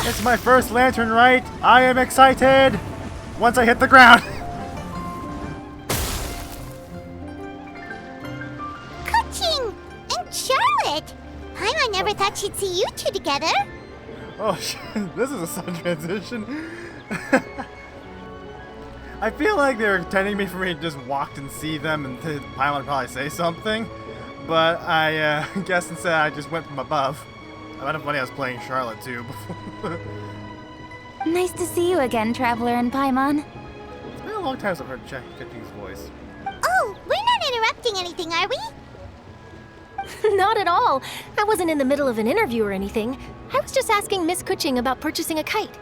It's my first lantern rite. I am excited. Once I hit the ground. Kuching and Charlotte. I never thought she'd see you two together. Oh shit, this is a sudden transition. I feel like they were intending me for me to just walk and see them and Paimon would probably say something. But I guess instead I just went from above. I found it funny I was playing Charlotte too before. Nice to see you again, Traveler and Paimon. It's been a long time since I've heard Cheching's voice. Oh, we're not interrupting anything, are we? Not at all. I wasn't in the middle of an interview or anything. I was just asking Miss Kuching about purchasing a kite.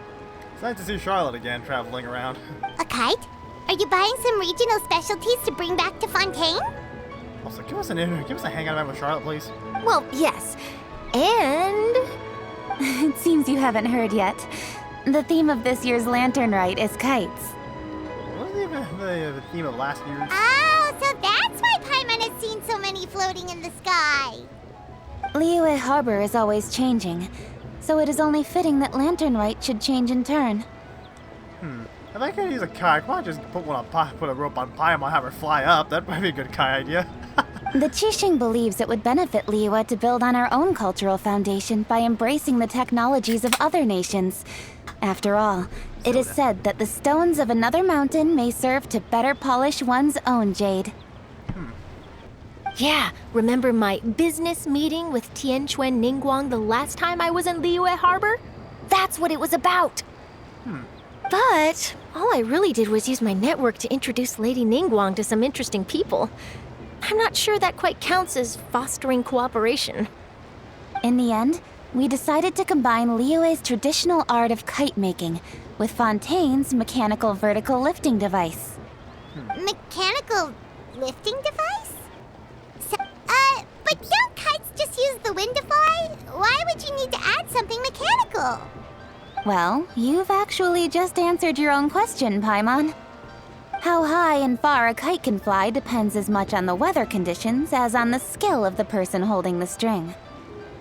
It's nice to see Charlotte again traveling around. A kite? Are you buying some regional specialties to bring back to Fontaine? Also, give us a hangout event with Charlotte, please. Well, yes. And... It seems you haven't heard yet. The theme of this year's Lantern Rite is kites. What was the theme of last year's? Oh, so that's why Paimon has seen so many floating in the sky. Liyue Harbor is always changing, so it is only fitting that Lantern Rite should change in turn. If I could use a kite, why not just put a rope on Paimon, have her fly up? That'd probably be a good kite idea. The Qixing believes it would benefit Liyue to build on our own cultural foundation by embracing the technologies of other nations. After all, it is said that the stones of another mountain may serve to better polish one's own jade. yeah, remember my business meeting with Tianquan Ningguang the last time I was in Liyue Harbor? That's what it was about. But all I really did was use my network to introduce Lady Ningguang to some interesting people. I'm not sure that quite counts as fostering cooperation. In the end, we decided to combine Liyue's traditional art of kite making with Fontaine's mechanical vertical lifting device. Mechanical lifting device? So, but don't kites just use the wind to fly? Why would you need to add something mechanical? Well, you've actually just answered your own question, Paimon. How high and far a kite can fly depends as much on the weather conditions as on the skill of the person holding the string.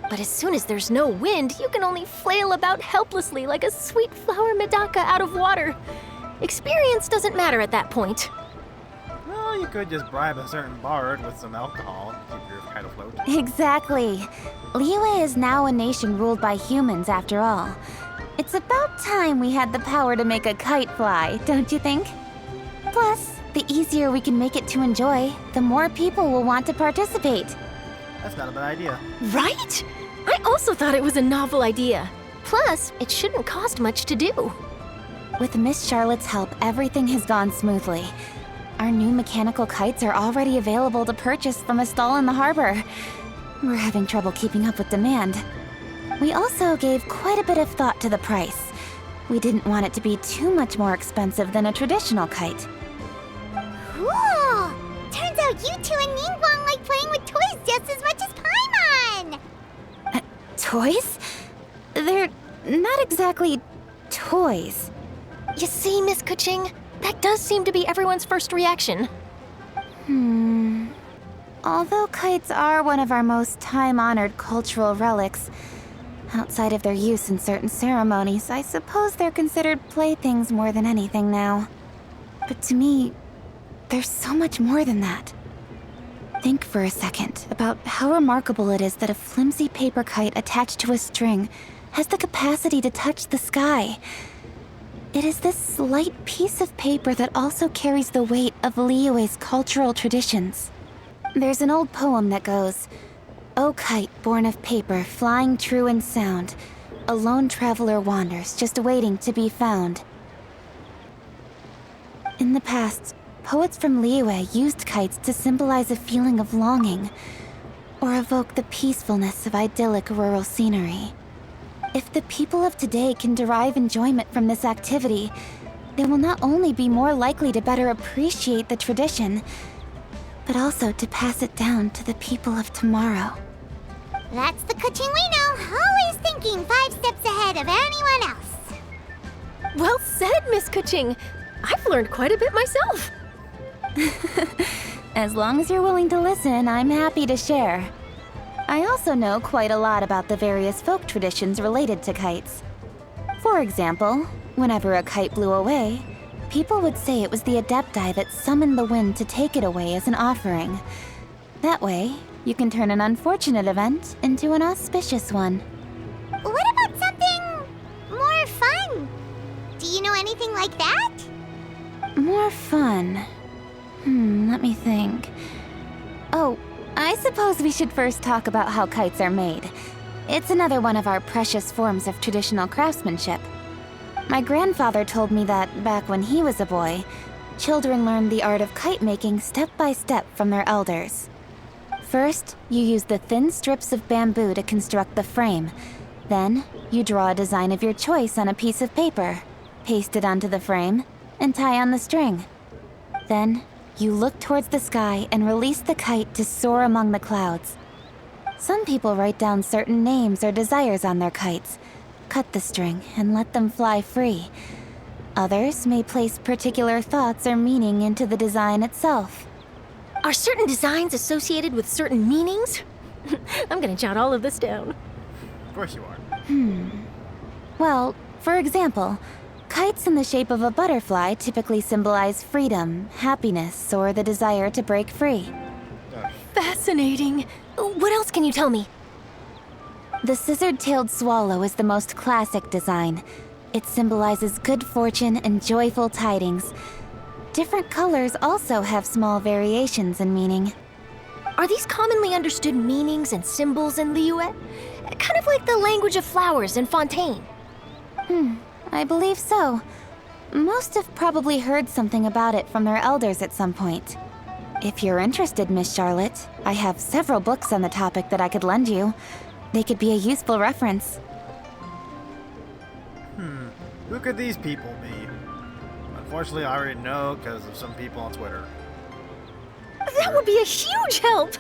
But as soon as there's no wind, you can only flail about helplessly like a sweet flower medaka out of water. Experience doesn't matter at that point. Well, you could just bribe a certain bard with some alcohol to keep your kite afloat. Exactly. Liyue is now a nation ruled by humans, after all. It's about time we had the power to make a kite fly, don't you think? Plus, the easier we can make it to enjoy, the more people will want to participate. That's not a bad idea. Right? I also thought it was a novel idea. Plus, it shouldn't cost much to do. With Miss Charlotte's help, everything has gone smoothly. Our new mechanical kites are already available to purchase from a stall in the harbor. We're having trouble keeping up with demand. We also gave quite a bit of thought to the price. We didn't want it to be too much more expensive than a traditional kite. Cool! Turns out you two and Ningguang like playing with toys just as much as Paimon! Toys? They're not exactly toys. You see, Miss Kuching, that does seem to be everyone's first reaction. Although kites are one of our most time-honored cultural relics, outside of their use in certain ceremonies, I suppose they're considered playthings more than anything now. But to me, there's so much more than that. Think for a second about how remarkable it is that a flimsy paper kite attached to a string has the capacity to touch the sky. It is this light piece of paper that also carries the weight of Liyue's cultural traditions. There's an old poem that goes, "O kite born of paper, flying true in sound, a lone traveler wanders, just waiting to be found." In the past, poets from Liyue used kites to symbolize a feeling of longing, or evoke the peacefulness of idyllic rural scenery. If the people of today can derive enjoyment from this activity, they will not only be more likely to better appreciate the tradition, but also to pass it down to the people of tomorrow. That's the Kuching we know, always thinking 5 steps ahead of anyone else. Well said, Miss Kuching. I've learned quite a bit myself. As long as you're willing to listen, I'm happy to share. I also know quite a lot about the various folk traditions related to kites. For example, whenever a kite blew away, people would say it was the Adepti that summoned the wind to take it away as an offering. That way, you can turn an unfortunate event into an auspicious one. What about something more fun? Do you know anything like that? More fun. Let me think. Oh, I suppose we should first talk about how kites are made. It's another one of our precious forms of traditional craftsmanship. My grandfather told me that back when he was a boy, children learned the art of kite making step by step from their elders. First, you use the thin strips of bamboo to construct the frame. Then, you draw a design of your choice on a piece of paper, paste it onto the frame, and tie on the string. Then, you look towards the sky and release the kite to soar among the clouds. Some people write down certain names or desires on their kites, cut the string, and let them fly free. Others may place particular thoughts or meaning into the design itself. Are certain designs associated with certain meanings? I'm gonna jot all of this down. Of course you are. Well, for example, kites in the shape of a butterfly typically symbolize freedom, happiness, or the desire to break free. Fascinating. What else can you tell me? The scissored-tailed swallow is the most classic design. It symbolizes good fortune and joyful tidings. Different colors also have small variations in meaning. Are these commonly understood meanings and symbols in Liyue? Kind of like the language of flowers in Fontaine. I believe so. Most have probably heard something about it from their elders at some point. If you're interested, Miss Charlotte, I have several books on the topic that I could lend you. They could be a useful reference. Who could these people be? Unfortunately, I already know because of some people on Twitter. That would be a huge help!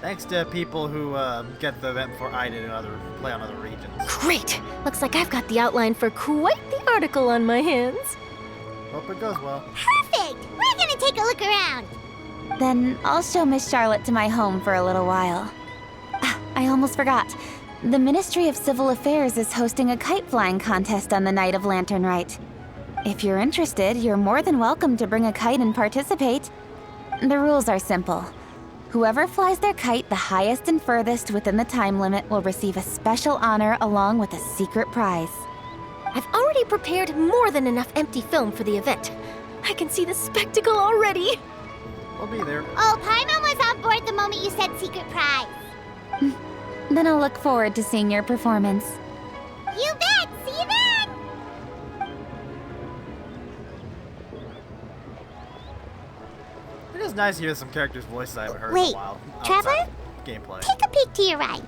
Thanks to people who get the event before I did and play on other regions. Great! Looks like I've got the outline for quite the article on my hands. Hope it goes well. Perfect! We're gonna take a look around. Then I'll show Miss Charlotte to my home for a little while. I almost forgot. The Ministry of Civil Affairs is hosting a kite flying contest on the night of Lantern Rite. If you're interested, you're more than welcome to bring a kite and participate. The rules are simple. Whoever flies their kite the highest and furthest within the time limit will receive a special honor along with a secret prize. I've already prepared more than enough empty film for the event. I can see the spectacle already. We'll be there. Oh, Paimon was on board the moment you said secret prize. Then I'll look forward to seeing your performance. You bet! See you then! It is nice to hear some characters' voices I haven't heard in Wait, a while. Trevor? outside of Gameplay. Take a peek to your right.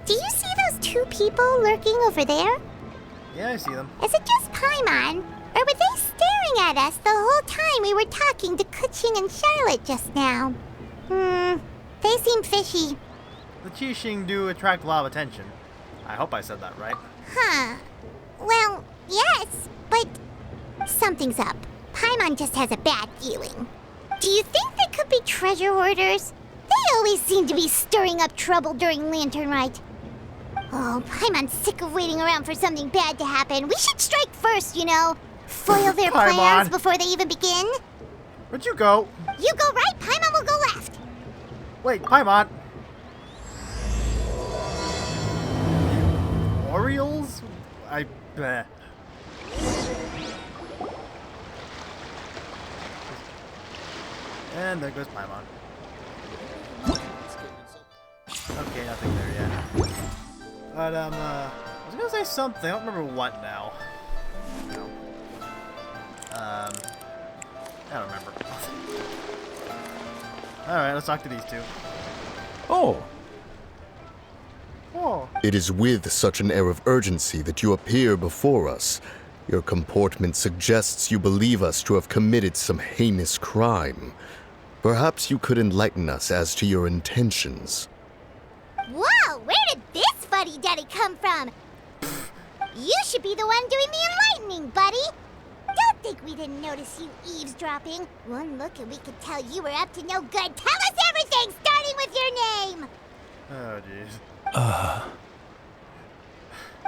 Do you see those two people lurking over there? Yeah, I see them. Is it just Paimon? Or were they staring at us the whole time we were talking to Kuching and Charlotte just now? They seem fishy. The Qixing do attract a lot of attention. I hope I said that right. Huh. Well, yes, but something's up. Paimon just has a bad feeling. Do you think they could be treasure hoarders? They always seem to be stirring up trouble during Lantern Rite. Oh, Paimon's sick of waiting around for something bad to happen. We should strike first, you know. Foil their plans Paimon. before they even begin. Where'd you go? You go right, Paimon will go left. Wait, Paimon. Orioles? Bleh. And there goes Paimon. Okay, nothing there yet. But, I was gonna say something. I don't remember what now. No. I don't remember. Alright, let's talk to these two. Oh, Oh. It is with such an air of urgency that you appear before us. Your comportment suggests you believe us to have committed some heinous crime. Perhaps you could enlighten us as to your intentions. Whoa, where did this fuddy-duddy come from? You should be the one doing the enlightening, buddy. Don't think we didn't notice you eavesdropping. One look and we could tell you were up to no good. Tell us everything, starting with your name. Oh, jeez.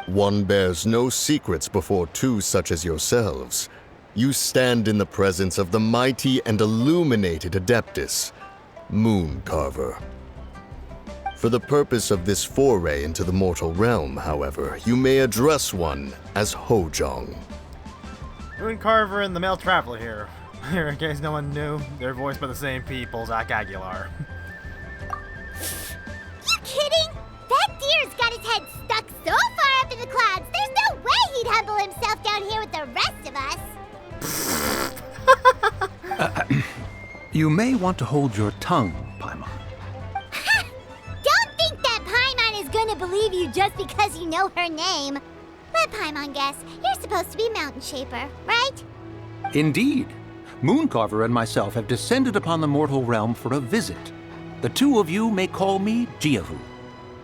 One bears no secrets before two such as yourselves. You stand in the presence of the mighty and illuminated Adeptus, Mooncarver. For the purpose of this foray into the mortal realm, however, you may address one as Hojong. Mooncarver and the male traveler here. Here, in case no one knew, they're voiced by the same people, Zach Aguilar. You kidding? That deer's got his head stuck so far up in the clouds, there's no way he'd humble himself down here with the rest of us. You may want to hold your tongue, Paimon. Don't think that Paimon is gonna believe you just because you know her name. Let Paimon guess. You're supposed to be Mountain Shaper, right? Indeed. Mooncarver and myself have descended upon the mortal realm for a visit. The two of you may call me Jiahu.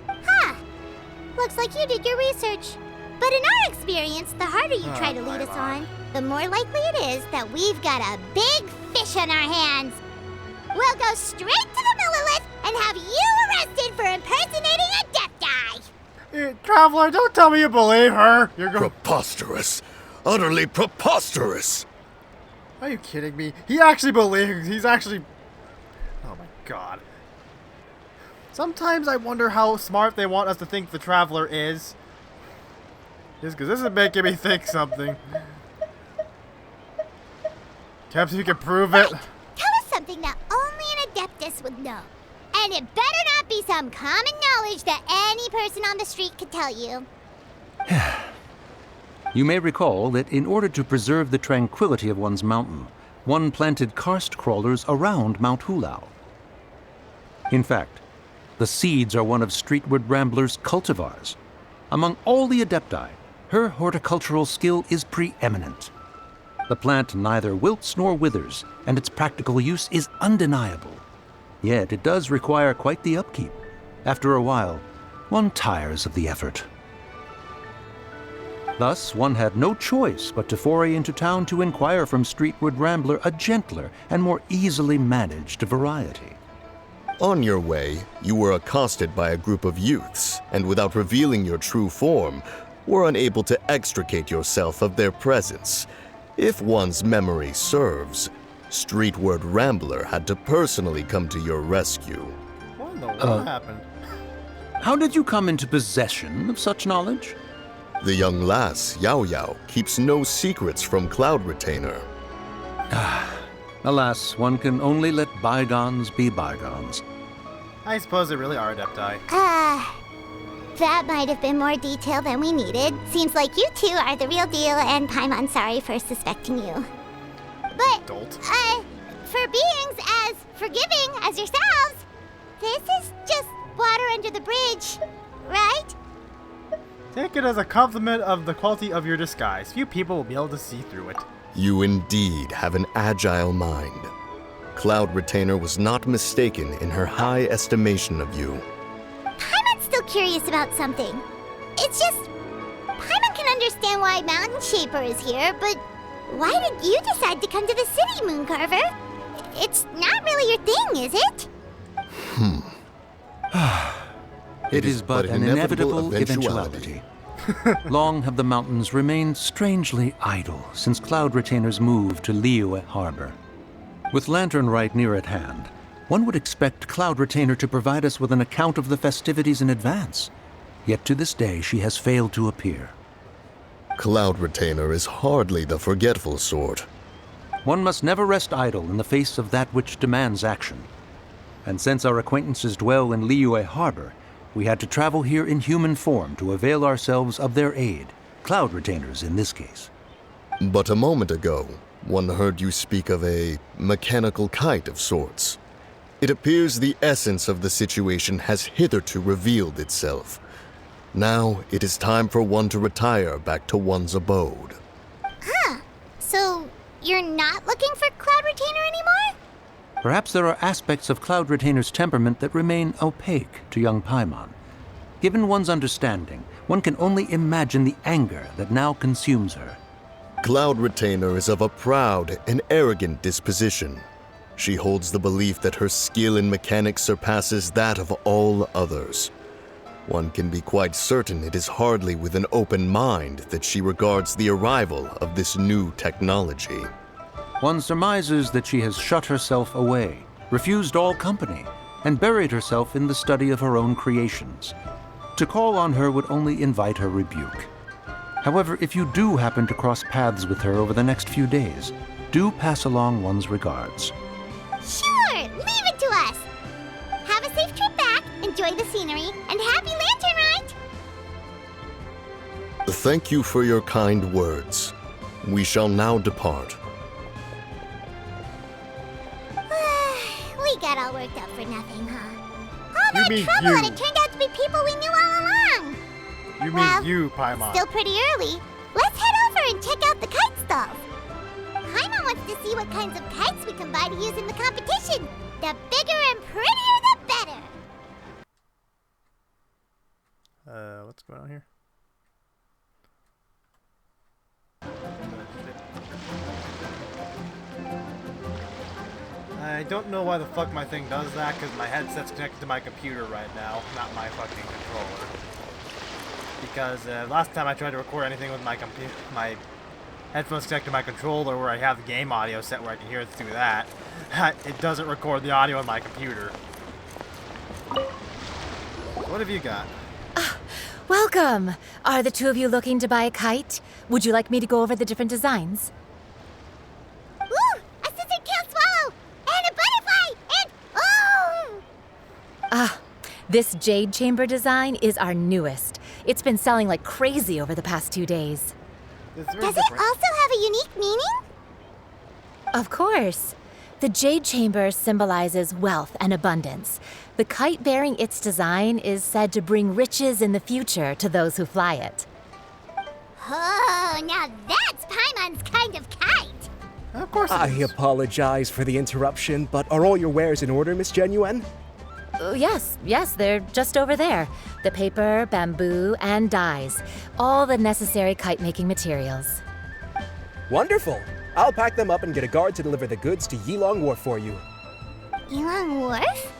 Huh. Looks like you did your research. But in our experience, the harder you try to lead us on, the more likely it is that we've got a big fish on our hands. We'll go straight to the Millilith and have you arrested for impersonating a Death Guy. Traveler, don't tell me you believe her! You're going. Preposterous! Utterly preposterous! Are you kidding me? He actually believes. He's actually. Oh my god. Sometimes I wonder how smart they want us to think the Traveler is. Just because this is making me think something. Perhaps you can prove it. Tell us something that only an Adeptus would know. And it better not be some common knowledge that any person on the street could tell you. You may recall that in order to preserve the tranquility of one's mountain, one planted karst crawlers around Mount Hulao. In fact, the seeds are one of Streetward Rambler's cultivars. Among all the Adepti, her horticultural skill is preeminent. The plant neither wilts nor withers, and its practical use is undeniable. Yet it does require quite the upkeep. After a while, one tires of the effort. Thus, one had no choice but to foray into town to inquire from Streetward Rambler a gentler and more easily managed variety. On your way, you were accosted by a group of youths, and without revealing your true form, were unable to extricate yourself of their presence. If one's memory serves, Streetward Rambler had to personally come to your rescue. What in the world happened? How did you come into possession of such knowledge? The young lass, Yao Yao, keeps no secrets from Cloud Retainer. Alas, one can only let bygones be bygones. I suppose they really are Adepti. That might have been more detail than we needed. Seems like you two are the real deal, and Paimon's sorry for suspecting you. But, Dolt. for beings as forgiving as yourselves, this is just water under the bridge, right? Take it as a compliment of the quality of your disguise. Few people will be able to see through it. You indeed have an agile mind. Cloud Retainer was not mistaken in her high estimation of you. Paimon's still curious about something. It's just, Paimon can understand why Mountain Shaper is here, but why did you decide to come to the city, Mooncarver? It's not really your thing, is it? It is but an inevitable eventuality. Long have the mountains remained strangely idle since Cloud Retainer's move to Liyue Harbor. With Lantern Rite near at hand, one would expect Cloud Retainer to provide us with an account of the festivities in advance. Yet to this day she has failed to appear. Cloud Retainer is hardly the forgetful sort. One must never rest idle in the face of that which demands action. And since our acquaintances dwell in Liyue Harbor, we had to travel here in human form to avail ourselves of their aid, Cloud Retainers in this case. But a moment ago, one heard you speak of a mechanical kite of sorts. It appears the essence of the situation has hitherto revealed itself. Now it is time for one to retire back to one's abode. So, you're not looking for Cloud Retainer anymore? Perhaps there are aspects of Cloud Retainer's temperament that remain opaque to young Paimon. Given one's understanding, one can only imagine the anger that now consumes her. Cloud Retainer is of a proud and arrogant disposition. She holds the belief that her skill in mechanics surpasses that of all others. One can be quite certain it is hardly with an open mind that she regards the arrival of this new technology. One surmises that she has shut herself away, refused all company, and buried herself in the study of her own creations. To call on her would only invite her rebuke. However, if you do happen to cross paths with her over the next few days, do pass along one's regards. Sure, leave it to us. Have a safe trip back, enjoy the scenery, and happy Lantern Rite! Thank you for your kind words. We shall now depart. We got all worked up for nothing, huh? All that mean trouble you. and it turned out to be people we knew all along! You mean Well, you, Paimon. Still pretty early. Let's head over and check out the kite stalls. Paimon wants to see what kinds of kites we can buy to use in the competition. The bigger and prettier, the better. What's going on here? I don't know why the fuck my thing does that, because my headset's connected to my computer right now, not my fucking controller. Because last time I tried to record anything with my headphones connected to my controller, where I have the game audio set where I can hear it through that, it doesn't record the audio on my computer. What have you got? Welcome! Are the two of you looking to buy a kite? Would you like me to go over the different designs? Ooh, a scissor-tail swallow! And a butterfly! And oh! This jade chamber design is our newest. It's been selling like crazy over the past 2 days. It's very Does it different. also have a unique meaning? Of course. The jade chamber symbolizes wealth and abundance. The kite bearing its design is said to bring riches in the future to those who fly it. Oh, now that's Paimon's kind of kite! Of course it I is. apologize for the interruption, but are all your wares in order, Miss Genuine? Yes, they're just over there. The paper, bamboo, and dyes. All the necessary kite-making materials. Wonderful! I'll pack them up and get a guard to deliver the goods to Yilong Wharf for you. Yilong Wharf?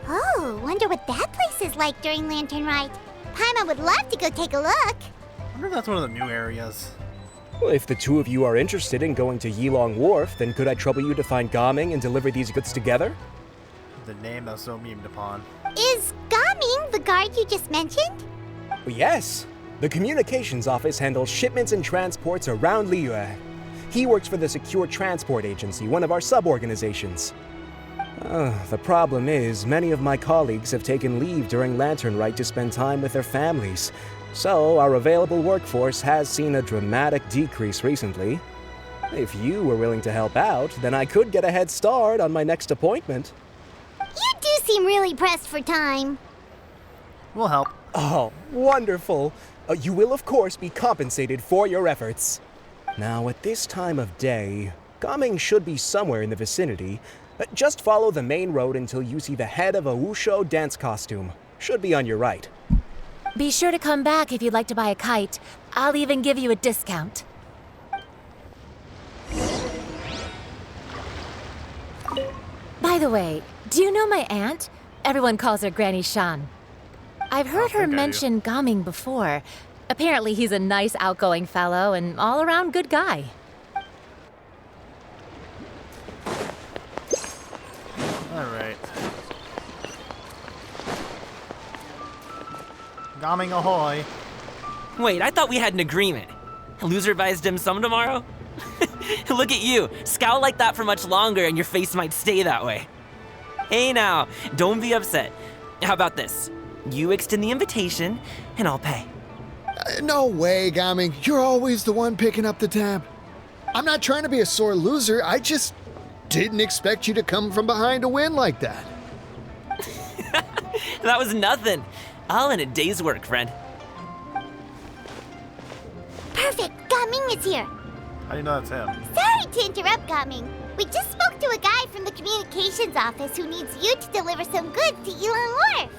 Oh, wonder what that place is like during Lantern Rite. Paimon would love to go take a look. I wonder if that's one of the new areas. Well, if the two of you are interested in going to Yilong Wharf, then could I trouble you to find Gaming and deliver these goods together? The name that's so memed upon. Is Gaming the guard you just mentioned? Yes! The communications office handles shipments and transports around Liyue. He works for the Secure Transport Agency, one of our sub-organizations. The problem is, many of my colleagues have taken leave during Lantern Rite to spend time with their families. So, our available workforce has seen a dramatic decrease recently. If you were willing to help out, then I could get a head start on my next appointment. You do seem really pressed for time. We'll help. Oh, wonderful! You will, of course, be compensated for your efforts. Now, at this time of day, Gaming should be somewhere in the vicinity. Just follow the main road until you see the head of a Wushu dance costume. Should be on your right. Be sure to come back if you'd like to buy a kite. I'll even give you a discount. By the way, do you know my aunt? Everyone calls her Granny Shan. I've heard her think I do. mention Gaming before. Apparently he's a nice, outgoing fellow and all-around good guy. Alright. Gaming ahoy. Wait, I thought we had an agreement. Loser buys dim sum tomorrow? Look at you. Scowl like that for much longer and your face might stay that way. Hey now, don't be upset. How about this? You extend the invitation and I'll pay. No way, Gaming. You're always the one picking up the tab. I'm not trying to be a sore loser. I just didn't expect you to come from behind to win like that. That was nothing. All in a day's work, friend. Perfect, Gaming is here. How do you know that's him? Sorry to interrupt, Gaming. We just spoke to a guy from the communications office who needs you to deliver some goods to Yilong Wharf.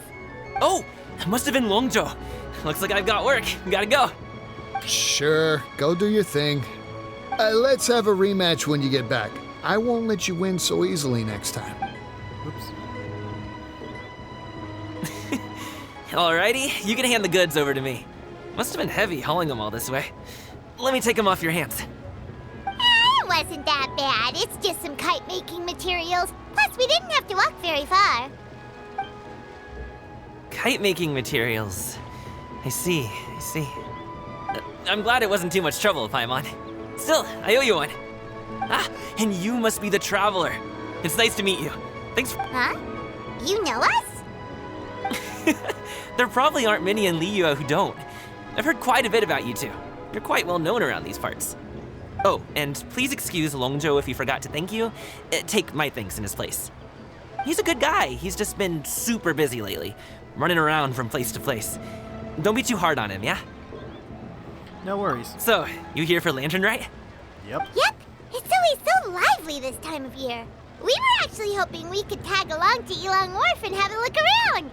Oh, it must have been Longzhou. Looks like I've got work. Gotta go. Sure, go do your thing. Let's have a rematch when you get back. I won't let you win so easily next time. Oops. Alrighty, you can hand the goods over to me. Must have been heavy hauling them all this way. Let me take them off your hands. It wasn't that bad. It's just some kite-making materials. Plus, we didn't have to walk very far. Kite-making materials. I see. I'm glad it wasn't too much trouble, Paimon. Still, I owe you one. Ah, and you must be the traveler. It's nice to meet you. Thanks for... Huh? You know us? There probably aren't many in Liyue who don't. I've heard quite a bit about you two. You're quite well known around these parts. Oh, and please excuse Longzhou if he forgot to thank you. Take my thanks in his place. He's a good guy. He's just been super busy lately, running around from place to place. Don't be too hard on him, yeah? No worries. So, you here for Lantern Rite? Yep. Yep. It's always so lively this time of year. We were actually hoping we could tag along to Elong Wharf and have a look around.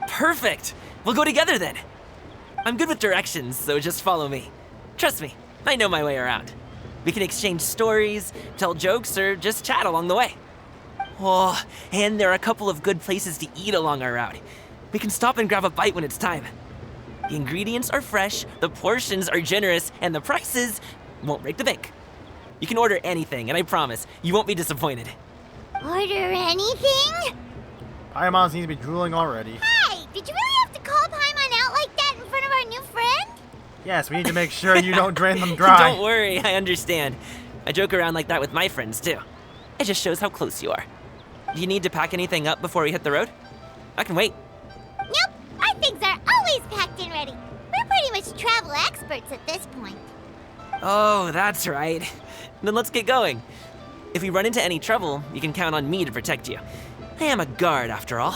Perfect! We'll go together then. I'm good with directions, so just follow me. Trust me, I know my way around. We can exchange stories, tell jokes, or just chat along the way. Oh, and there are a couple of good places to eat along our route. We can stop and grab a bite when it's time. The ingredients are fresh, the portions are generous, and the prices won't break the bank. You can order anything, and I promise, you won't be disappointed. Order anything? Paimon seems to be drooling already. Hey, did you really have to call Paimon out like that in front of our new friend? Yes, we need to make sure you don't drain them dry. Don't worry, I understand. I joke around like that with my friends, too. It just shows how close you are. Do you need to pack anything up before we hit the road? I can wait. Nope, our things are always packed and ready. We're pretty much travel experts at this point. Oh, that's right. Then let's get going. If we run into any trouble, you can count on me to protect you. I am a guard, after all.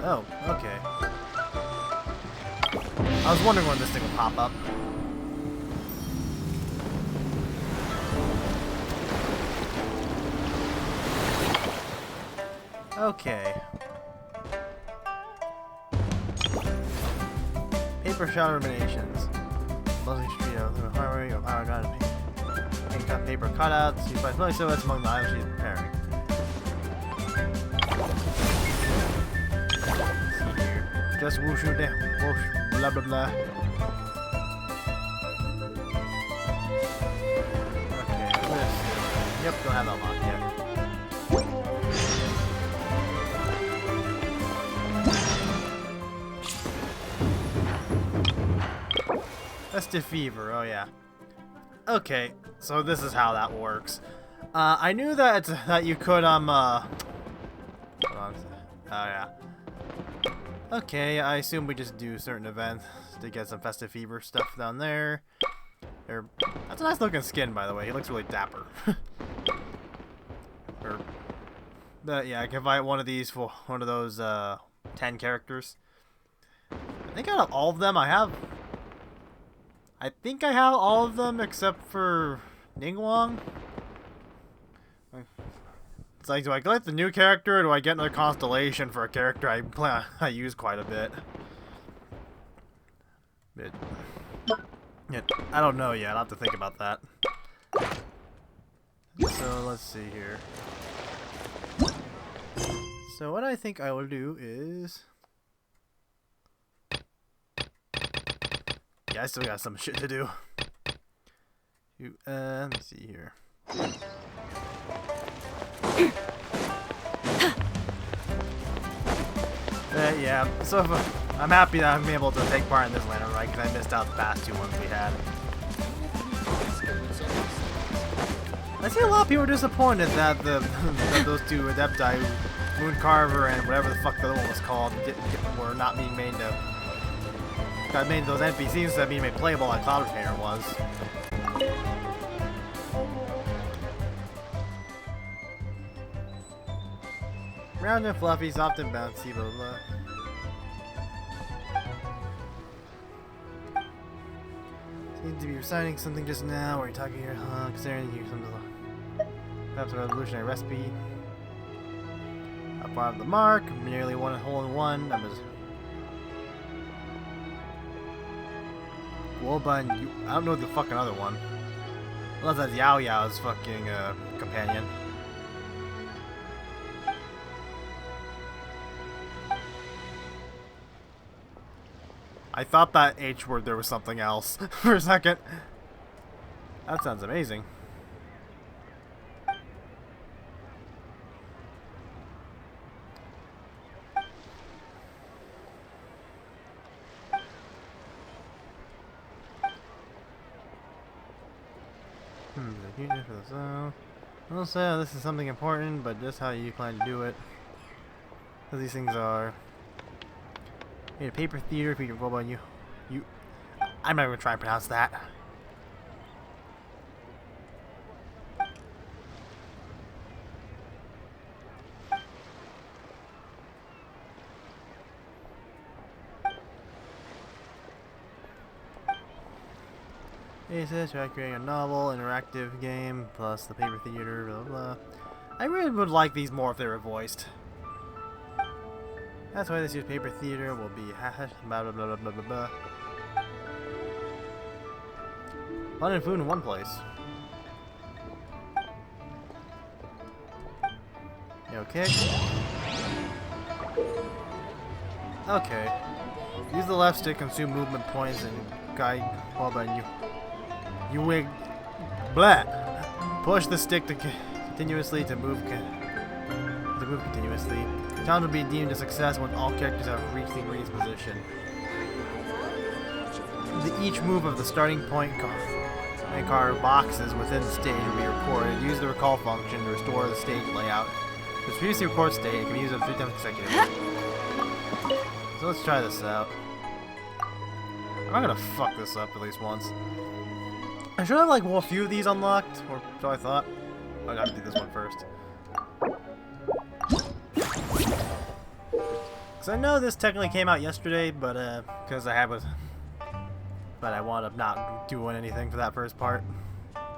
Oh, okay. I was wondering when this thing would pop up. Okay. Paper shot eliminations. Buzzing street of the highway of our god. Pink cut paper cutouts. Used by familiar silhouettes among the items she's preparing. Let's see here. Just whooshu down. Whoosh. Blah blah blah. Okay, this. Yep, don't have that locked yet. Festive Fever, oh yeah. Okay, so this is how that works. I knew that you could, hold on. Oh yeah. Okay, I assume we just do certain events to get some Festive Fever stuff down there. That's a nice looking skin, by the way. He looks really dapper. But yeah, I can invite one of these for one of those 10 characters. I think out of all of them, I think I have all of them except for Ningguang. It's like, do I collect the new character or do I get another constellation for a character I use quite a bit? Yeah, I don't know yet. I'll have to think about that. So let's see here. So what I think I will do is... Yeah, I still got some shit to do. Let me see here. Yeah, so I'm happy that I'm able to take part in this Lantern Rite because I missed out the past two ones we had. I see a lot of people are disappointed that that those two Adepti, Moon Carver and whatever the fuck the other one was called, were not being made to... Got made those NPCs instead of being made playable like Cloud Retainer was. Round and fluffy, soft and bouncy, blah blah. Seem to be reciting something just now. Or you're talking here, considering you something. Perhaps a revolutionary recipe. Up on the mark, nearly one hole in one. I'm just. Woba and I don't know the fucking other one. Unless that's Yao Yao's fucking companion. I thought that H word there was something else for a second. That sounds amazing. I'll say this is something important, but just how you plan to do it. Because these things are. You need a paper theater, feature robot, and you. I'm not even trying to pronounce that. It says try creating a novel, interactive game, plus the paper theater, blah blah. I really would like these more if they were voiced. That's why this year's paper theater will be blah blah blah blah blah blah. Fun and food in one place. You okay? Okay. Use the left stick, consume movement points, and guide while you wig. Blah. Push the stick to continuously to move continuously. Challenge will be deemed a success when all characters have reached the agreed position. Each move of the starting point card boxes within the stage will be recorded. Use the recall function to restore the stage layout. This previously recorded state it can be used up 3 times consecutively. So let's try this out. I'm gonna fuck this up at least once. I should have like a few of these unlocked, or so I thought. I gotta do this one first. Cause I know this technically came out yesterday, but because I wound up not doing anything for that first part.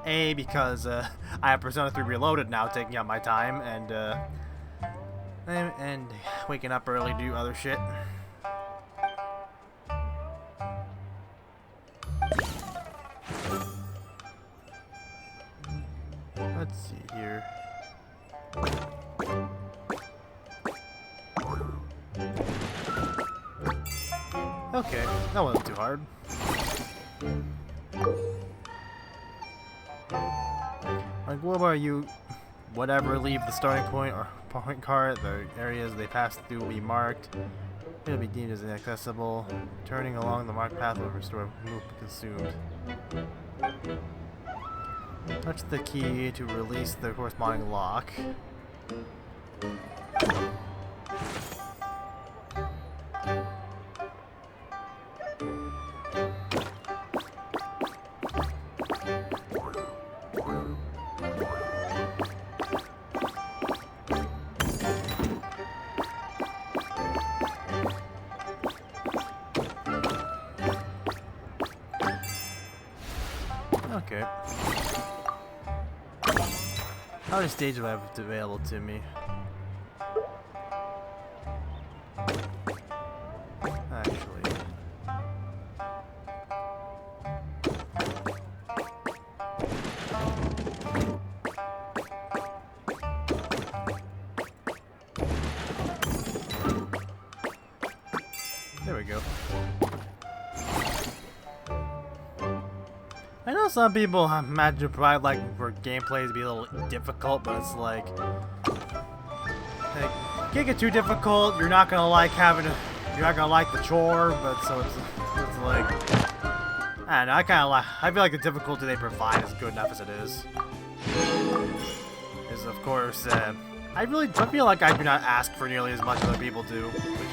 A, because I have Persona 3 Reloaded now, taking up my time, and waking up early to do other shit. Let's see here. Okay, that wasn't too hard. Like, what are you? Whatever, leave the starting point or point card. The areas they pass through will be marked. It'll be deemed as inaccessible. Turning along the marked path will restore move consumed. Touch the key to release the corresponding lock. Okay. How many stages do I have available to me? Actually. There we go. I know some people imagine probably like for gameplay to be a little difficult, but it's like can't get too difficult. You're not gonna like you're not gonna like the chore, but so it's like I don't know. I feel like the difficulty they provide is good enough as it is. Is of course I feel like I do not ask for nearly as much as other people do, which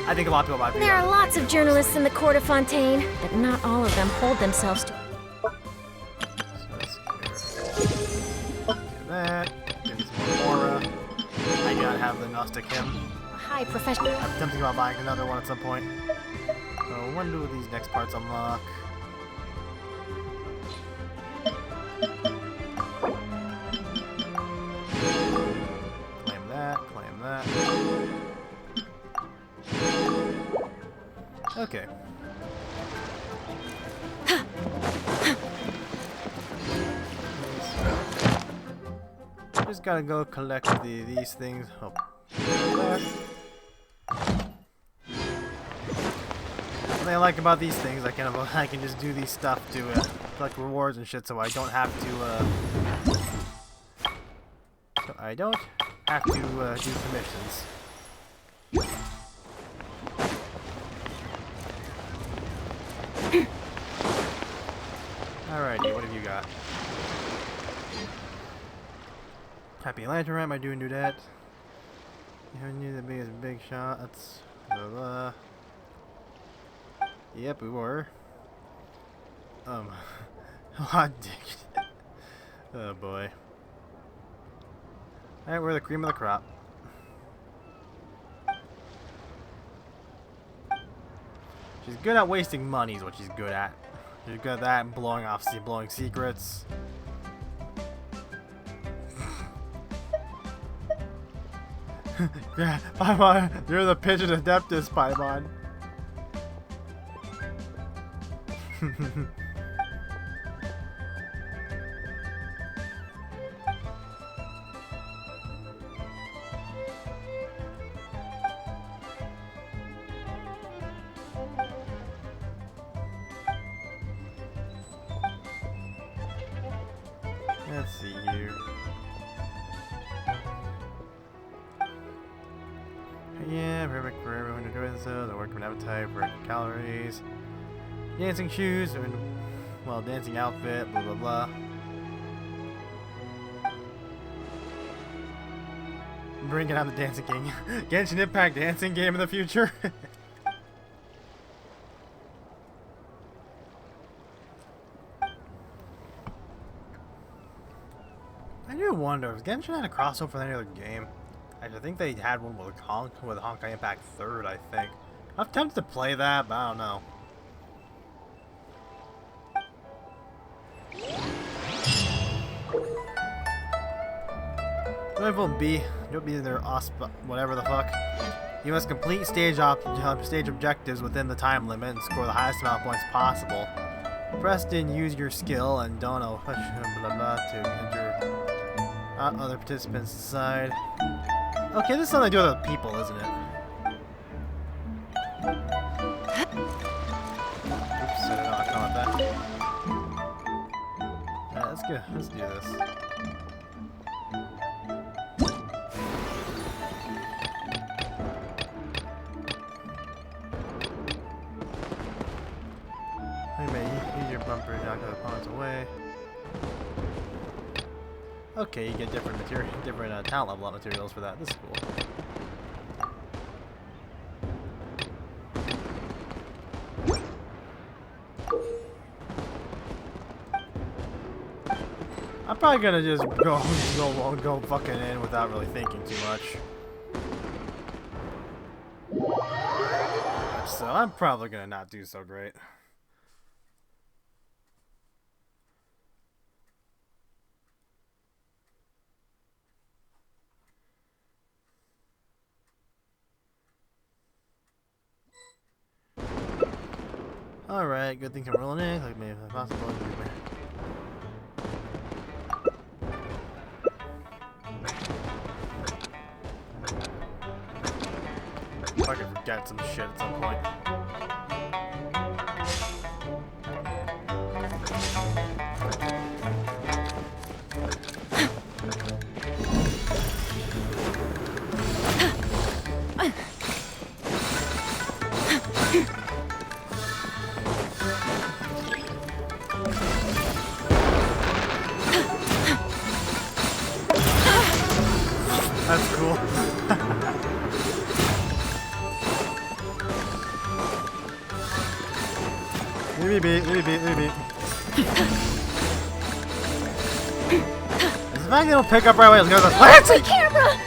I think a lot of people might be. There are lots of journalists in the court of Fontaine, but not all of them hold themselves to. Give me some more aura. I gotta have the Gnostic Hymn. High professional. I'm thinking about buying another one at some point. So when do these next parts unlock? Claim that, claim that. Okay. Just gotta go collect these things. Oh. thing I like about these things, I can just do these stuff to collect rewards and shit, so I don't have to do commissions. Alrighty, what have you got? Happy Lantern Rat, am I doing do that? You knew the biggest big shot. That's blah blah. Yep, we were. Hot dick. Oh boy. Alright, we're the cream of the crop. She's good at wasting money is what she's good at. She's good at that and blowing secrets. Yeah, Paimon, you're the Pigeon Adeptus, Paimon. Let's see here. Yeah, perfect for everyone to do so. The work of an appetite for calories. Dancing shoes, and well, dancing outfit, blah blah blah. Bringing out the Dancing King. Genshin Impact dancing game in the future. I do wonder if Genshin had a crossover with any other game. I think they had one with Honkai Impact 3rd, I think. I'm tempted to play that, but I don't know. Level B, you'll be their whatever the fuck. You must complete stage objectives within the time limit and score the highest amount of points possible. Preston, use your skill and don't know blah blah to enter other participants inside. Okay, this is something to do with other people, isn't it? Oops, I don't know how to call it that. Yeah, that's good. Let's do this. Use your bumper to knock the opponents away. Okay, you get different talent level up materials for that. This is cool. I'm probably gonna just go fucking in without really thinking too much. So I'm probably gonna not do so great. Alright, good things I'm rolling in, like maybe if possible. I could forget some shit at some point. That's cool. Leave me be. Is the fact they don't pick up right away? Let's go to the fancy camera!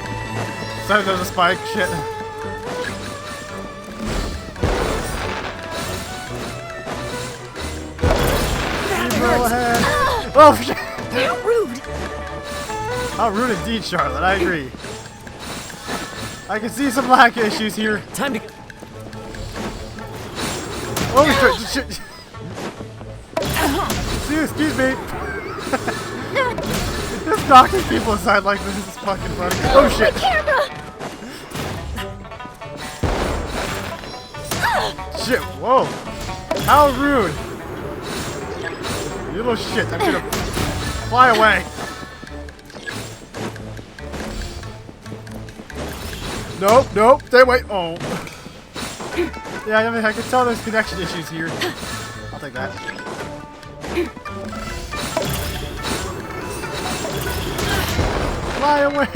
Sorry, there's a spike. Shit. Roll ahead. Oh shit! How rude! How rude indeed, Charlotte. I agree. I can see some lag issues here. Time to. Oh shit! Excuse me. Just knocking people aside like this is fucking funny. Oh shit! Shit! Whoa! How rude! You little shit, I'm gonna fly away. Nope, nope, stay away. Oh. Yeah, I mean, I can tell there's connection issues here. I'll take that. Fly away!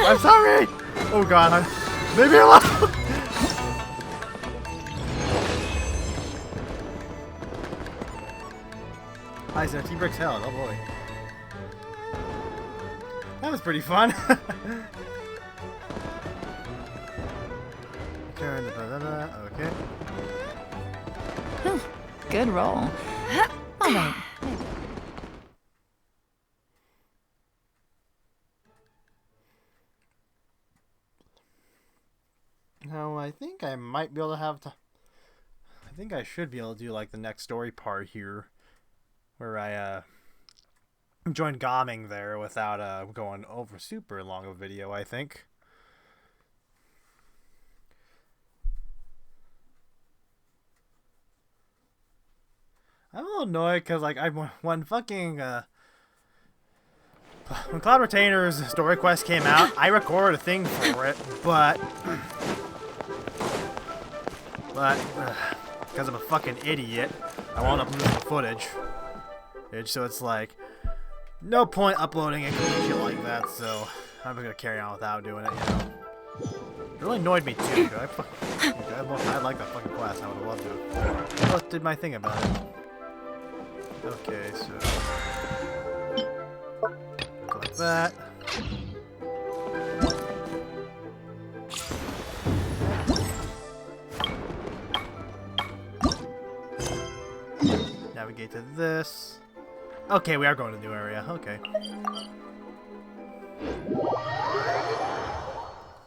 I'm sorry! Oh god, leave me alone! I said T-Bricks hell, oh boy. That was pretty fun. Turn the okay. Good roll. All right. Now I think I might be able to have to. I think I should be able to do like the next story part here, where I joined Gaming there without going over super long of a video. I think. I'm a little annoyed because like when fucking when Cloud Retainer's story quest came out, I recorded a thing for it, but because I'm a fucking idiot, I wound up losing footage. So it's like no point uploading it and shit like that. So I'm just gonna carry on without doing it. You know, it really annoyed me too. I like that fucking quest. I would have loved to. I just did my thing about it. Okay, so like that. Navigate to this. Okay, we are going to the new area. Okay.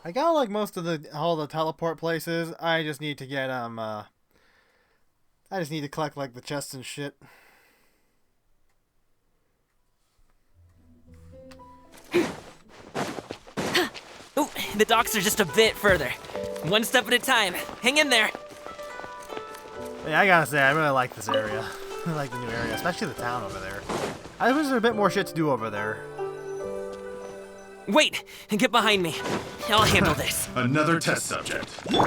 I got like most of all the teleport places. I just need to get I just need to collect like the chests and shit. Ooh, the docks are just a bit further. One step at a time. Hang in there. Yeah, I gotta say, I really like this area. I like the new area, especially the town over there. I wish there was a bit more shit to do over there. Wait, get behind me. I'll handle this. Another test subject. Okay,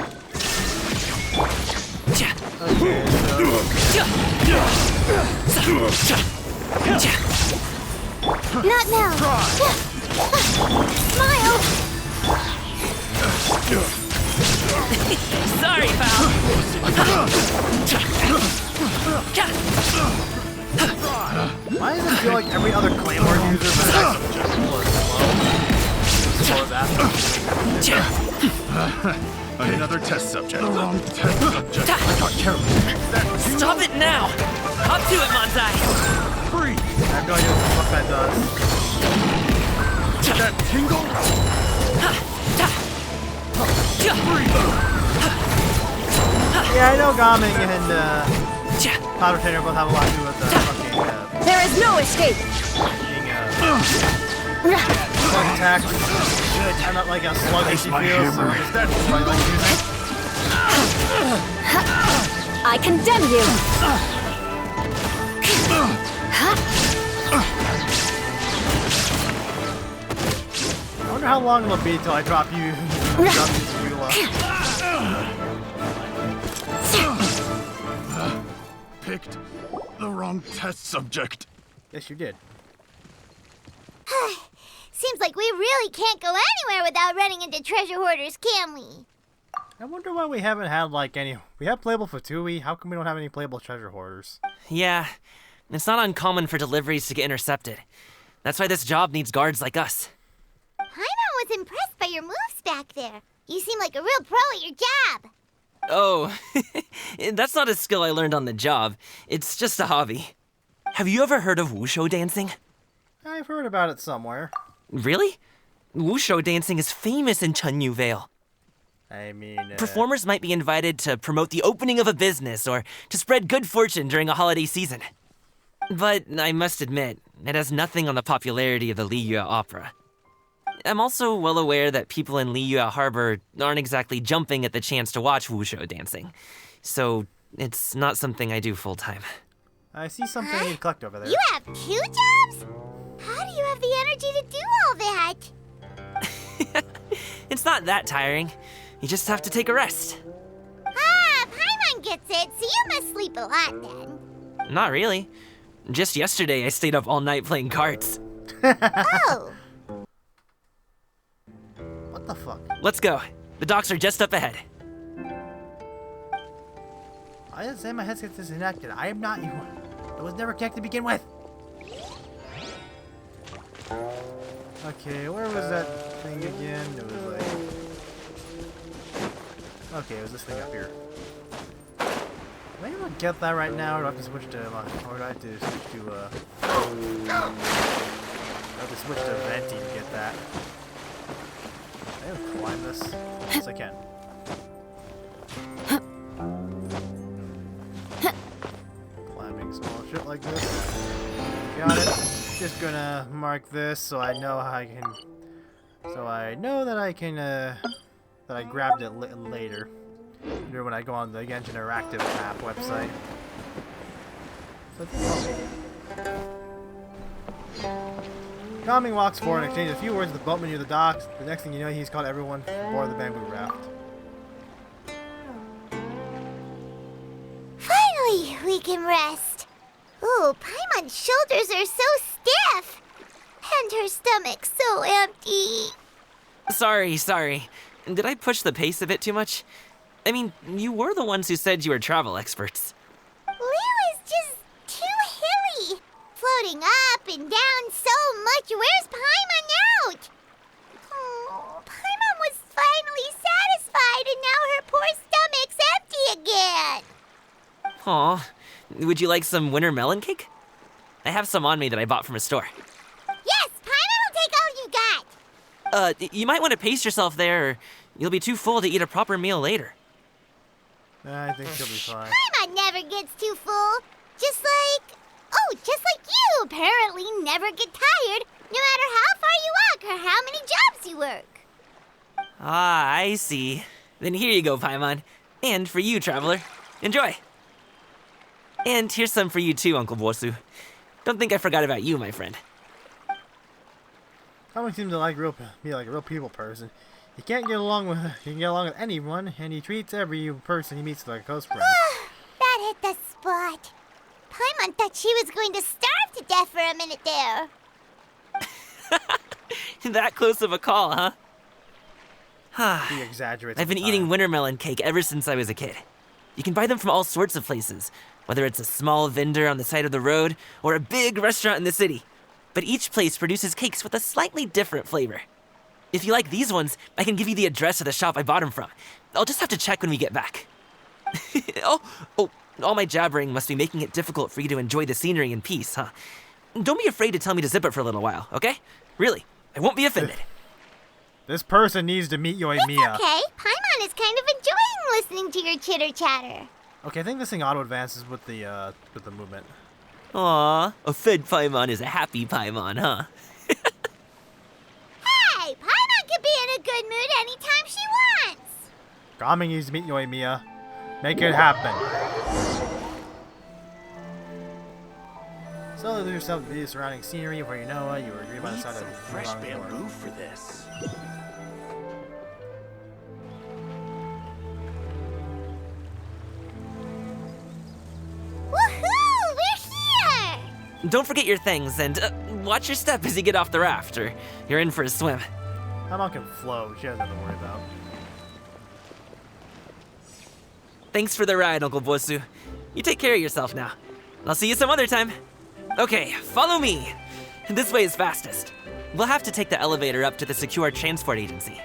Not now. Smile. Sorry, pal. Why does it feel like every other Claymore user but like just more slow as that? Another test subject. The wrong test subject. I got careful. Stop it now. Up to it, Manzai. Free. I have no idea what that does. That tingle. Yeah, I know Gaming and Cloud Retainer both have a lot to do with fucking There is no escape! being slug attack. I'm not like a slug as she feels, so that's what I like using. I condemn you! I wonder how long it'll be till I drop you. Drop you to Eula. Picked the wrong test subject. Yes, you did. Seems like we really can't go anywhere without running into treasure hoarders, can we? I wonder why we haven't had like any. We have playable Fatui. How come we don't have any playable treasure hoarders? Yeah, it's not uncommon for deliveries to get intercepted. That's why this job needs guards like us. Paimon was impressed by your moves back there. You seem like a real pro at your job. Oh, that's not a skill I learned on the job. It's just a hobby. Have you ever heard of wushu dancing? I've heard about it somewhere. Really? Wushu dancing is famous in Chunyu Vale. I mean, Performers might be invited to promote the opening of a business or to spread good fortune during a holiday season. But I must admit, it has nothing on the popularity of the Liyue opera. I'm also well aware that people in Liyue Harbor aren't exactly jumping at the chance to watch wushou dancing. So it's not something I do full-time. I see something I need to collect over there. You have 2 jobs? How do you have the energy to do all that? It's not that tiring. You just have to take a rest. Ah, Paimon gets it, so you must sleep a lot then. Not really. Just yesterday, I stayed up all night playing cards. Oh. What the fuck? Let's go. The docks are just up ahead. I didn't say my head gets disconnected. I am not you. I was never connected to begin with. Okay, where was that thing again? It was like... Okay, it was this thing up here. Am I able to get that right now, or do I have to switch to... Or do I have to switch to, I have to switch to Venti to get that. Can I even climb this? Yes, I can. Climbing small shit like this. Got it. Just gonna mark this so I know how I can... So I know that I can, that I grabbed it later. When I go on the Genshin Interactive map website. So Calming walks forward and exchanges a few words with the boatman near the docks. The next thing you know, he's called everyone aboard the bamboo raft. Finally, we can rest. Ooh, Paimon's shoulders are so stiff. And her stomach so empty. Sorry. Did I push the pace a bit too much? I mean, you were the ones who said you were travel experts. Liyue is just too hilly. Floating up and down so much. Where's Paimon out? Oh, Paimon was finally satisfied and now her poor stomach's empty again. Aw, would you like some winter melon cake? I have some on me that I bought from a store. Yes, Paimon will take all you got. You might want to pace yourself there, or you'll be too full to eat a proper meal later. I think she'll be fine. Paimon never gets too full. Just like you apparently never get tired, no matter how far you walk or how many jobs you work. Ah, I see. Then here you go, Paimon. And for you, traveler. Enjoy. And here's some for you too, Uncle Bosu. Don't think I forgot about you, my friend. Calming seems to be like a real people person. He can get along with anyone, and he treats every person he meets like a close friend. That hit the spot. Paimon thought she was going to starve to death for a minute there. That close of a call, huh? He exaggerates. I've been eating winter melon cake ever since I was a kid. You can buy them from all sorts of places, whether it's a small vendor on the side of the road or a big restaurant in the city. But each place produces cakes with a slightly different flavor. If you like these ones, I can give you the address of the shop I bought them from. I'll just have to check when we get back. Oh, all my jabbering must be making it difficult for you to enjoy the scenery in peace, huh? Don't be afraid to tell me to zip it for a little while, okay? Really, I won't be offended. This person needs to meet Yoimiya. It's okay. Paimon is kind of enjoying listening to your chitter-chatter. Okay, I think this thing auto-advances with the movement. Aw, a fed Paimon is a happy Paimon, huh? Hey, Paimon can be in a good mood anytime she wants. Calming needs to meet Yoimiya. Make it happen. So lose yourself to the surrounding scenery where you know you agree by the side of fresh bamboo for this. Woohoo! We're here! Don't forget your things, and watch your step as you get off the raft, or you're in for a swim. Paimon can float. She has nothing to worry about. Thanks for the ride, Uncle Bosu. You take care of yourself now. I'll see you some other time. Okay, follow me. This way is fastest. We'll have to take the elevator up to the secure transport agency.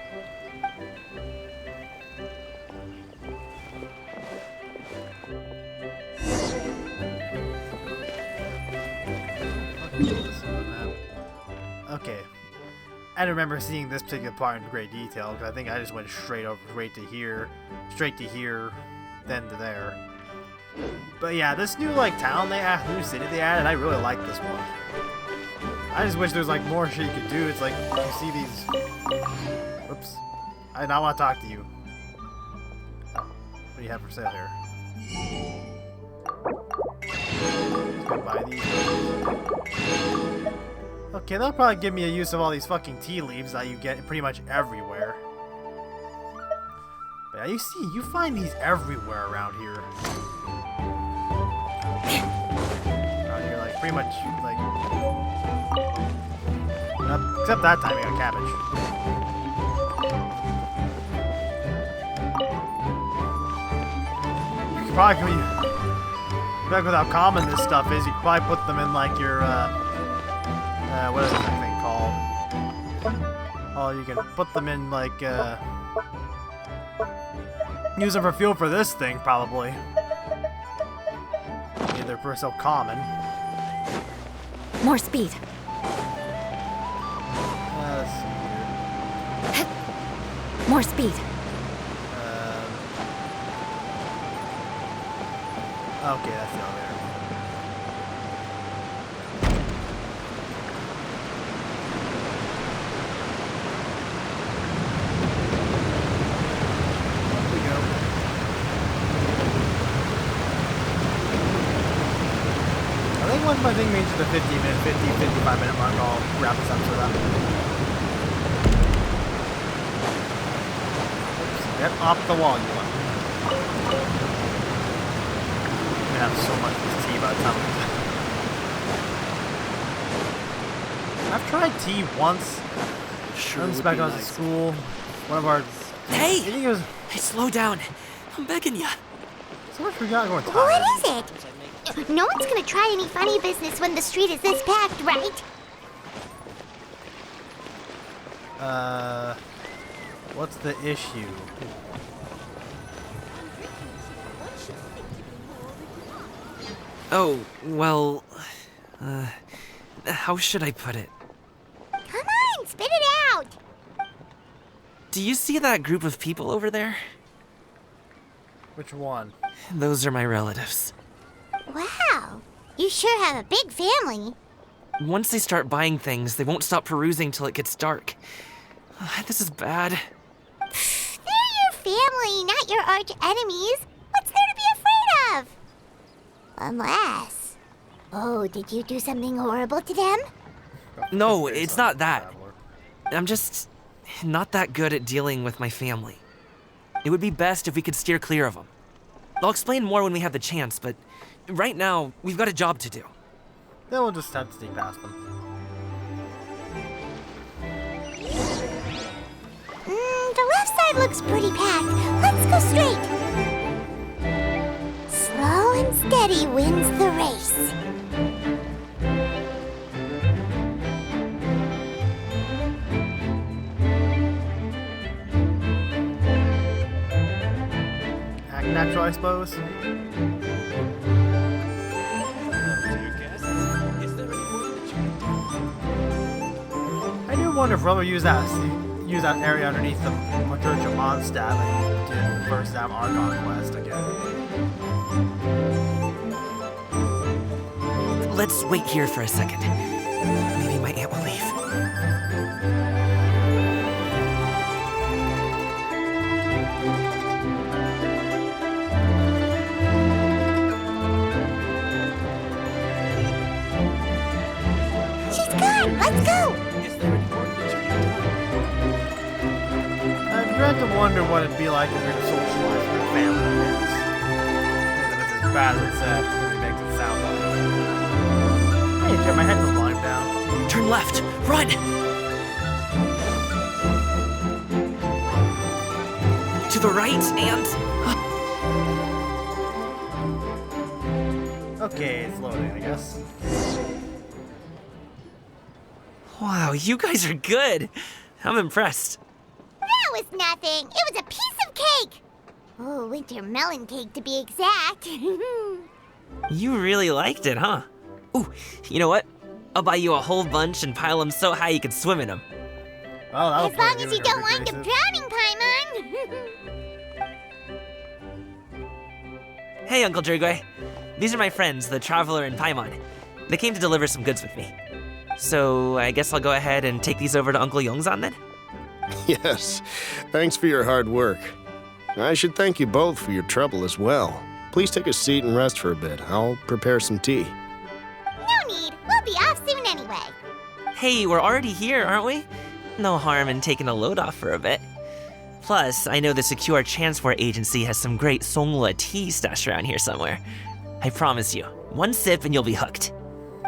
Okay. I remember seeing this particular part in great detail because I think I just went straight to here, then to there. But yeah, this new town new city they added, I really like this one. I just wish there was like more shit you could do. It's like you see these. Whoops. I do not want to talk to you. Oh, what do you have for sale here? Just gonna buy these. Okay, they'll probably give me a use of all these fucking tea leaves that you get pretty much everywhere. But yeah, you find these everywhere around here. Around here, like pretty much like. Except that time I got cabbage. You could probably back with how common this stuff is, you could probably put them in like your what is that thing called? Oh, you can put them in like use them for fuel for this thing probably. Yeah, they're so common. More speed. More speed. Okay, that's the elevator. There we go. I think once my thing reaches the 55-minute mark, I'll wrap this episode up. Get off the wall, you want. I'm gonna have so much of this tea by the time I've tried tea once. Sure Once would back be when I was at nice. school. One of our. Hey! I think it was. Hey, slow down. I'm begging ya. So much we got going time. What is it? No one's gonna try any funny business when the street is this packed, right? What's the issue? Oh, well, how should I put it? Come on, spit it out! Do you see that group of people over there? Which one? Those are my relatives. Wow, you sure have a big family. Once they start buying things, they won't stop perusing till it gets dark. This is bad. They're your family, not your arch enemies. What's there to be afraid of? Unless... Oh, did you do something horrible to them? No, it's not that. I'm just not that good at dealing with my family. It would be best if we could steer clear of them. I'll explain more when we have the chance, but right now, we've got a job to do. Then we'll just have to sneak past them. The left side looks pretty packed. Let's go straight. Slow and steady wins the race. Act natural, I suppose. I do wonder if Rubber used that area underneath the Church of Mondstadt that you did in the first damn Archon quest again. Let's wait here for a second. Maybe my aunt will leave. She's gone. Let's go. I dread to wonder what it'd be like if you're to socialize with your family. If it's as bad as it said, it makes it sound like. Hey, turn my headphone volume down. Turn left! Run! To the right and... Okay, it's loading, I guess. Wow, you guys are good. I'm impressed. That was nothing. It was a piece of cake. Oh, winter melon cake to be exact. You really liked it, huh? Ooh, you know what? I'll buy you a whole bunch and pile them so high you could swim in them. Oh, that'll As long play as you good don't with wind up races. drowning, Paimon. Hey, Uncle Drigway. These are my friends, the Traveler and Paimon. They came to deliver some goods with me. So I guess I'll go ahead and take these over to Uncle Yongzan then? Yes, thanks for your hard work. I should thank you both for your trouble as well. Please take a seat and rest for a bit. I'll prepare some tea. No need. We'll be off soon anyway. Hey, we're already here, aren't we? No harm in taking a load off for a bit. Plus, I know the Secure Transport Agency has some great Songhua tea stashed around here somewhere. I promise you, one sip and you'll be hooked.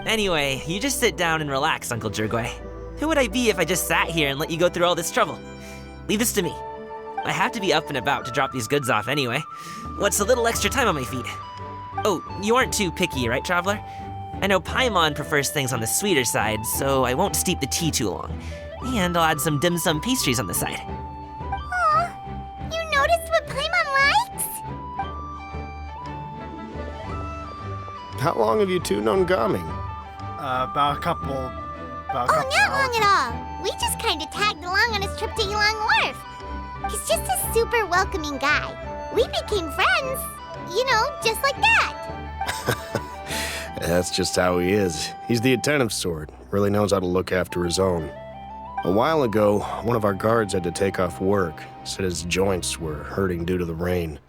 Anyway, you just sit down and relax, Uncle Jirgwe. Who would I be if I just sat here and let you go through all this trouble? Leave this to me. I have to be up and about to drop these goods off anyway. What's a little extra time on my feet? Oh, you aren't too picky, right, Traveler? I know Paimon prefers things on the sweeter side, so I won't steep the tea too long. And I'll add some dim sum pastries on the side. Aw, you noticed what Paimon likes? How long have you two known Gaming? About a couple Oh, not long at all. We just kind of tagged along on his trip to Yulong Wharf. He's just a super welcoming guy. We became friends, you know, just like that. That's just how he is. He's the attentive sort, really knows how to look after his own. A while ago, one of our guards had to take off work, said his joints were hurting due to the rain.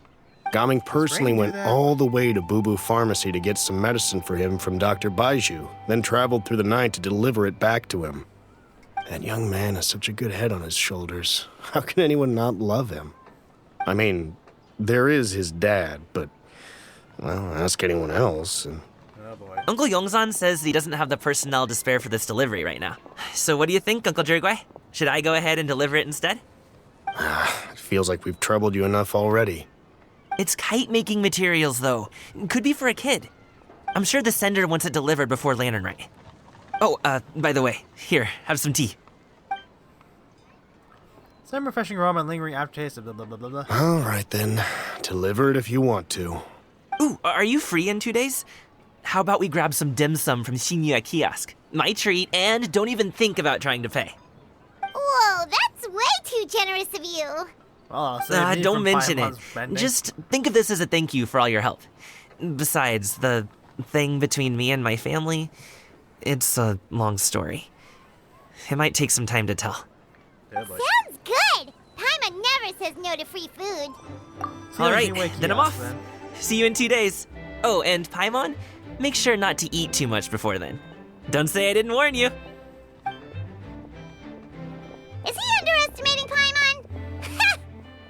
Gaming personally went all the way to Boo Boo Pharmacy to get some medicine for him from Dr. Baiju, then traveled through the night to deliver it back to him. That young man has such a good head on his shoulders. How can anyone not love him? I mean, there is his dad, but, well, ask anyone else. And... Oh boy. Uncle Yongzan says he doesn't have the personnel to spare for this delivery right now. So what do you think, Uncle Jirgwe? Should I go ahead and deliver it instead? It feels like we've troubled you enough already. It's kite-making materials, though. Could be for a kid. I'm sure the sender wants it delivered before Lantern Rite. Oh, by the way, here, have some tea. Some refreshing aroma and lingering aftertaste of blah blah blah blah blah. All right then, deliver it if you want to. Ooh, are you free in 2 days? How about we grab some dim sum from Shinya Kiosk? My treat, and don't even think about trying to pay. Whoa, that's way too generous of you. Well, I'll save me Don't from mention it. Paimon's spending. Just think of this as a thank you for all your help. Besides, the thing between me and my family, it's a long story. It might take some time to tell. Yeah, boy. Sounds good. Paimon never says no to free food. See All you right, anyway, then I'm kiosk, off. then. See you in 2 days. Oh, and Paimon, make sure not to eat too much before then. Don't say I didn't warn you. Is he underestimating Paimon?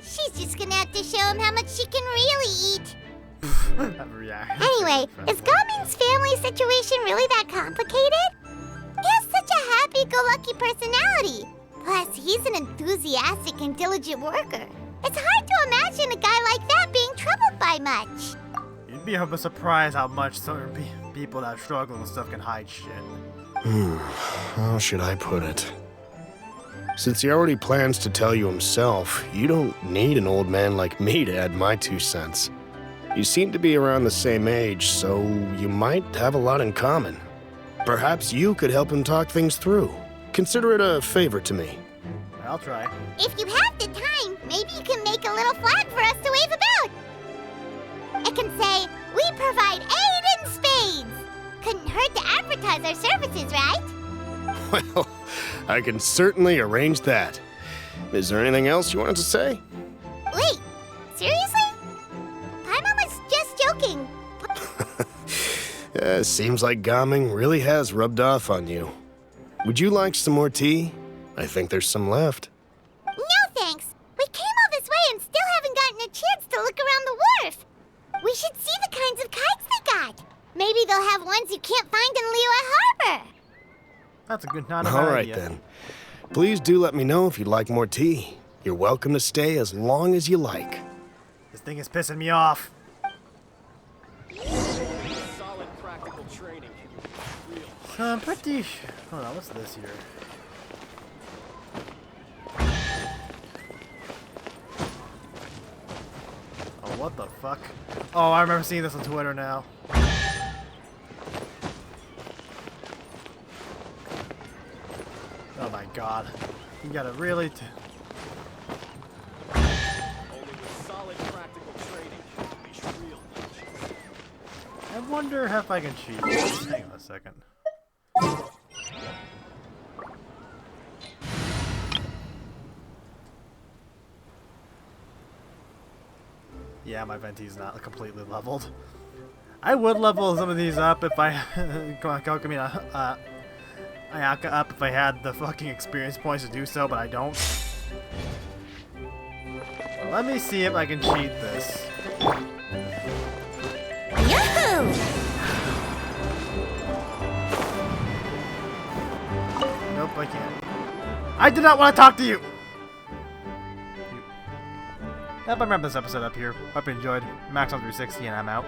She's just gonna have to show him how much she can really eat. That reaction. Anyway, is Gaming's family situation really that complicated? He has such a happy-go-lucky personality. Plus, he's an enthusiastic and diligent worker. It's hard to imagine a guy like that being troubled by much. You'd be surprised how much certain people that struggle with stuff can hide shit. How should I put it? Since he already plans to tell you himself, you don't need an old man like me to add my 2 cents. You seem to be around the same age, so you might have a lot in common. Perhaps you could help him talk things through. Consider it a favor to me. I'll try. If you have the time, maybe you can make a little flag for us to wave about. It can say, "We provide aid in spades." Couldn't hurt to advertise our services, right? Well, I can certainly arrange that. Is there anything else you wanted to say? Wait, seriously? Paimon was just joking. Seems like Gaming really has rubbed off on you. Would you like some more tea? I think there's some left. No thanks. We came all this way and still haven't gotten a chance to look around the wharf. We should see the kinds of kites they got. Maybe they'll have ones you can't find in Liyue Harbor. That's a good, not a All bad right idea. then. Please do let me know if you'd like more tea. You're welcome to stay as long as you like. This thing is pissing me off. Solid practical training. I'm pretty. Hold on, what's this here? Oh, what the fuck? Oh, I remember seeing this on Twitter now. Oh my god. You gotta really. Only with solid practical training can you reach real legends. I wonder if I can cheat. Hang on a second. Yeah, my Venti's not completely leveled. I would level some of these up if I Ayaka up if I had the fucking experience points to do so, but I don't. Let me see if I can cheat this. Yahoo! Nope, I can't. I did not want to talk to you! Yep, I'm wrapping this episode up here. Hope you enjoyed. Max on 360 and I'm out.